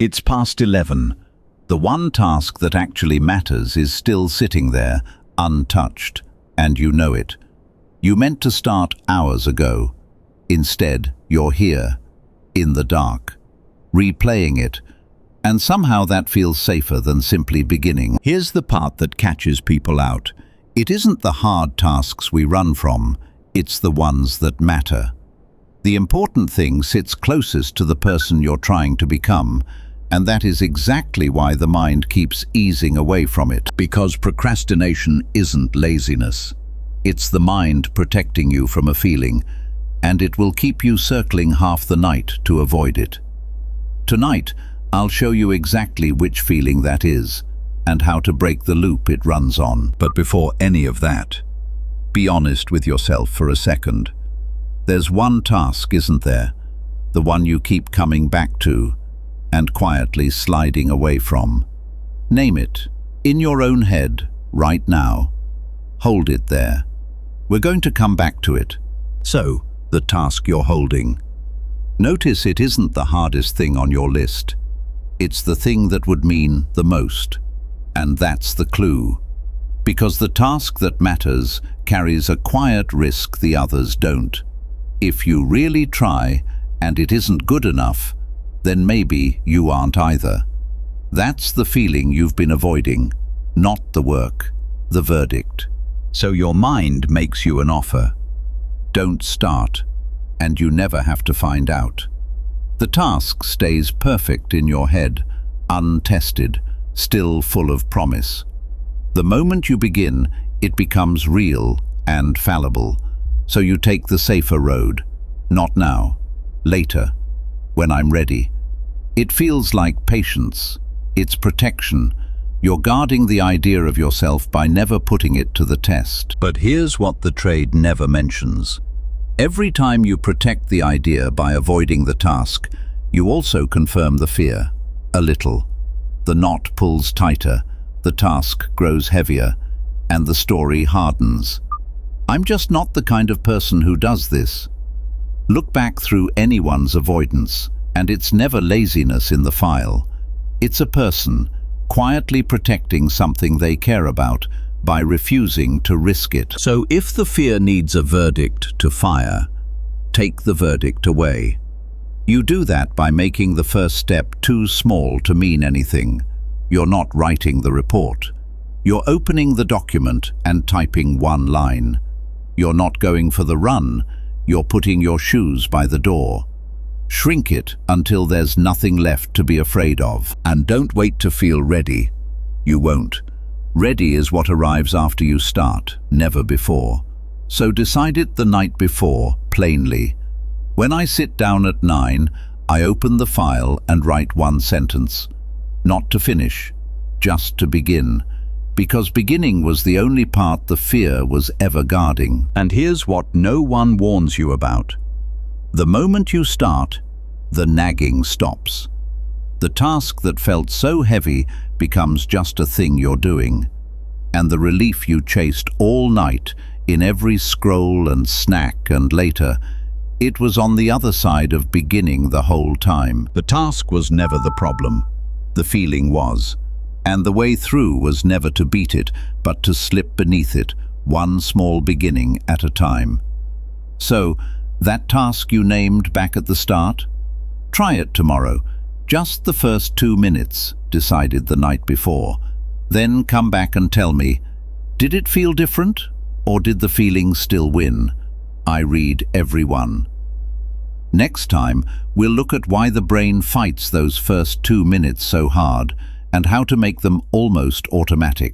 It's past 11. The one task that actually matters is still sitting there, untouched, and you know it. You meant to start hours ago. Instead, you're here, in the dark, replaying it, and somehow that feels safer than simply beginning. Here's the part that catches people out. It isn't the hard tasks we run from, it's the ones that matter. The important thing sits closest to the person you're trying to become, and that is exactly why the mind keeps easing away from it. Because procrastination isn't laziness. It's the mind protecting you from a feeling, and it will keep you circling half the night to avoid it. Tonight, I'll show you exactly which feeling that is, and how to break the loop it runs on. But before any of that, be honest with yourself for a second. There's one task, isn't there? The one you keep coming back to, and quietly sliding away from. Name it, in your own head, right now. Hold it there. We're going to come back to it. So, the task you're holding. Notice it isn't the hardest thing on your list. It's the thing that would mean the most. And that's the clue. Because the task that matters carries a quiet risk the others don't. If you really try, and it isn't good enough, then maybe you aren't either. That's the feeling you've been avoiding, not the work, the verdict. So your mind makes you an offer. Don't start, and you never have to find out. The task stays perfect in your head, untested, still full of promise. The moment you begin, it becomes real and fallible, so you take the safer road. Not now, later, when I'm ready. It feels like patience. It's protection. You're guarding the idea of yourself by never putting it to the test. But here's what the trade never mentions. Every time you protect the idea by avoiding the task, you also confirm the fear, a little. The knot pulls tighter, the task grows heavier, and the story hardens. I'm just not the kind of person who does this. Look back through anyone's avoidance, and it's never laziness in the file. It's a person quietly protecting something they care about by refusing to risk it. So if the fear needs a verdict to fire, take the verdict away. You do that by making the first step too small to mean anything. You're not writing the report. You're opening the document and typing one line. You're not going for the run. You're putting your shoes by the door. Shrink it until there's nothing left to be afraid of. And don't wait to feel ready. You won't. Ready is what arrives after you start, never before. So decide it the night before, plainly. When I sit down at 9, I open the file and write one sentence. Not to finish, just to begin. Because beginning was the only part the fear was ever guarding. And here's what no one warns you about. The moment you start, the nagging stops. The task that felt so heavy becomes just a thing you're doing. And the relief you chased all night, in every scroll and snack and later, it was on the other side of beginning the whole time. The task was never the problem. The feeling was. And the way through was never to beat it, but to slip beneath it, one small beginning at a time. So, that task you named back at the start? Try it tomorrow. Just the first 2 minutes, decided the night before. Then come back and tell me, did it feel different, or did the feeling still win? I read every one. Next time, we'll look at why the brain fights those first 2 minutes so hard, and how to make them almost automatic.